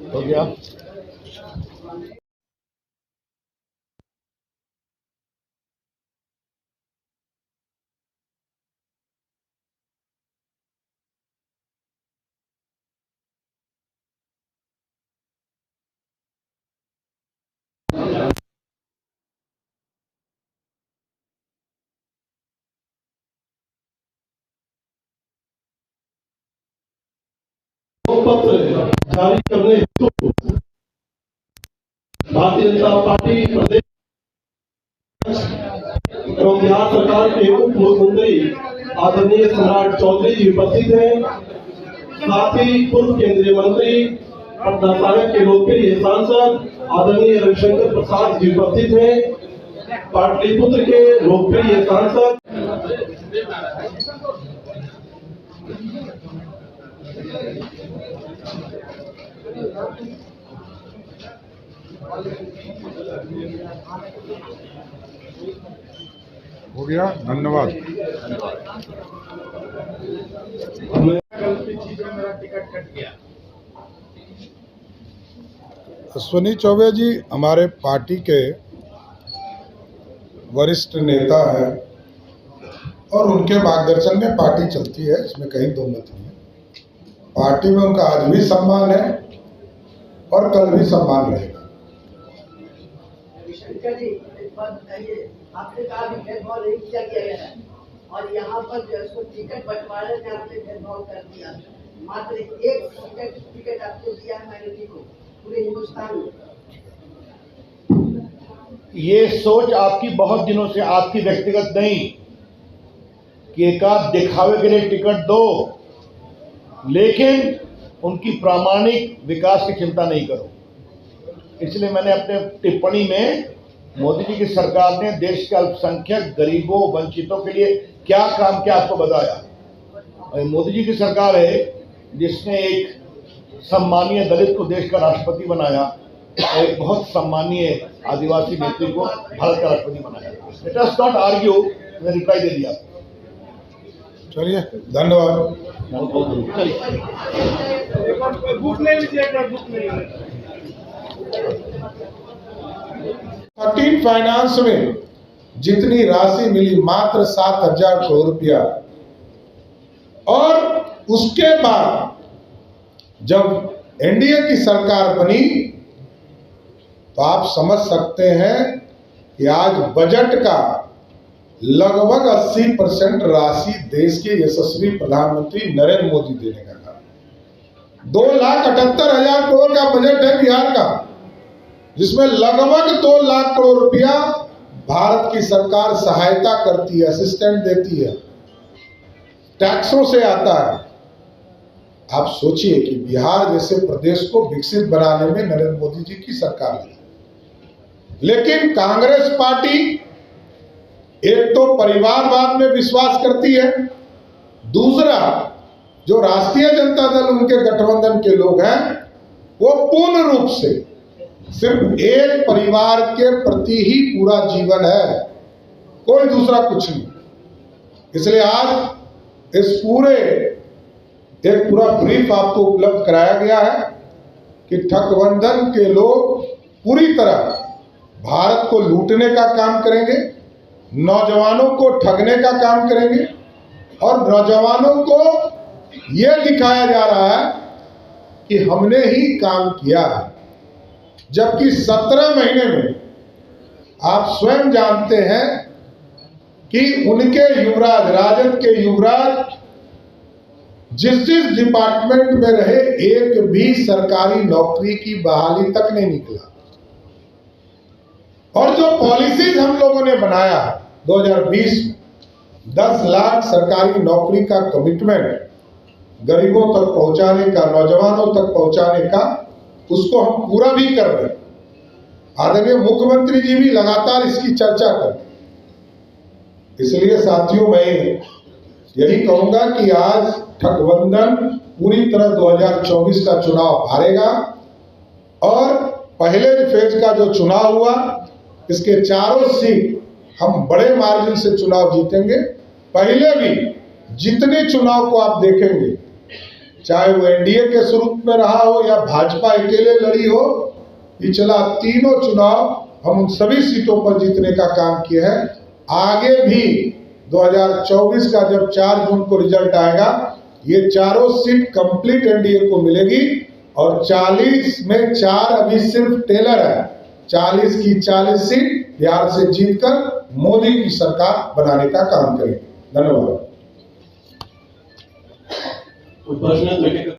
हो गया। पत्र जारी करने हेतु भारतीय जनता पार्टी प्रदेश एवं बिहार सरकार के उप मुख्यमंत्री आदरणीय सम्राट चौधरी जी उपस्थित हैं। साथ ही पूर्व केंद्रीय मंत्री पटना साहिब के लोकप्रिय सांसद आदरणीय रविशंकर प्रसाद जी उपस्थित हैं। पाटलिपुत्र के लोकप्रिय सांसद हो गया। धन्यवाद। अश्विनी चौबे जी हमारे पार्टी के वरिष्ठ नेता हैं और उनके मार्गदर्शन में पार्टी चलती है, इसमें कहीं दो मत नहीं है। पार्टी में उनका आज भी सम्मान है और कल भी सम्मान रहेगा। शंकर जी, एक बात बताइए, आपने कहा कि भेदभाव नहीं किया गया है और यहाँ पर जो है टिकट बंटवारे में आपने भेदभाव कर दिया। मात्र एक टिकट आपको दिया है माइनॉरिटी को पूरे हिंदुस्तान में। ये सोच आपकी बहुत दिनों से, आपकी व्यक्तिगत नहीं कि एक आध दिखावे के लिए टिकट दो, लेकिन उनकी प्रामाणिक विकास की चिंता नहीं करो। इसलिए मैंने अपने टिप्पणी में मोदी जी की सरकार ने देश के अल्पसंख्यक गरीबों वंचितों के लिए क्या काम किया आपको बताया। मोदी जी की सरकार है जिसने एक सम्मानीय दलित को देश का राष्ट्रपति बनाया, एक बहुत सम्मानीय आदिवासी नेत्री को भारत का राष्ट्रपति बनाया। लेट अस नॉट आर्ग्यू, मैंने रिप्लाई दे दिया। चलिए, धन्यवाद। बुक ले लीजिए, बुक ले लीजिए। 13 फाइनेंस में जितनी राशि मिली मात्र 7,000 करोड़ रुपया, और उसके बाद जब एनडीए की सरकार बनी तो आप समझ सकते हैं कि आज बजट का लगभग 80% राशि देश के यशस्वी प्रधानमंत्री नरेंद्र मोदी देने का काम। 2,78,000 करोड़ का बजट है बिहार का, जिसमें लगभग 2 लाख करोड़ रुपया भारत की सरकार सहायता करती है, असिस्टेंट देती है, टैक्सों से आता है। आप सोचिए कि बिहार जैसे प्रदेश को विकसित बनाने में नरेंद्र मोदी जी की सरकार लगी, लेकिन कांग्रेस पार्टी एक तो परिवारवाद में विश्वास करती है, दूसरा जो राष्ट्रीय जनता दल उनके गठबंधन के लोग हैं वो पूर्ण रूप से सिर्फ एक परिवार के प्रति ही पूरा जीवन है, कोई दूसरा कुछ नहीं। इसलिए आज इस एक पूरा ब्रीफ आपको उपलब्ध कराया गया है कि ठगबंधन के लोग पूरी तरह भारत को लूटने का काम करेंगे, नौजवानों को ठगने का काम करेंगे, और नौजवानों को यह दिखाया जा रहा है कि हमने ही काम किया है, जबकि 17 महीने में आप स्वयं जानते हैं कि उनके युवराज, राजद के युवराज जिस डिपार्टमेंट में रहे एक भी सरकारी नौकरी की बहाली तक नहीं निकला। और जो पॉलिसीज हम लोगों ने बनाया 2020 में 10 लाख सरकारी नौकरी का कमिटमेंट गरीबों तक पहुंचाने का, नौजवानों तक पहुंचाने का, उसको हम पूरा भी कर रहे हैं। आदरणीय मुख्यमंत्री जी भी लगातार इसकी चर्चा कर। इसलिए साथियों, मैं यही कहूंगा कि आज ठगबंधन पूरी तरह 2024 का चुनाव हारेगा, और पहले फेज का जो चुनाव हुआ इसके चारों सीट हम बड़े मार्जिन से चुनाव जीतेंगे। पहले भी जितने चुनाव को आप देखेंगे, चाहे वो एनडीए के स्वरूप में रहा हो या भाजपा अकेले लड़ी हो, पिछला तीनों चुनाव हम उन सभी सीटों पर जीतने का काम किया है। आगे भी 2024 का जब 4 जून को रिजल्ट आएगा, ये चारों सीट कंप्लीट एनडीए को मिलेगी और 40 में 4 अभी सिर्फ टेलर है। 40 की 40 सीट बिहार से जीतकर मोदी की सरकार बनाने का काम करें। धन्यवाद।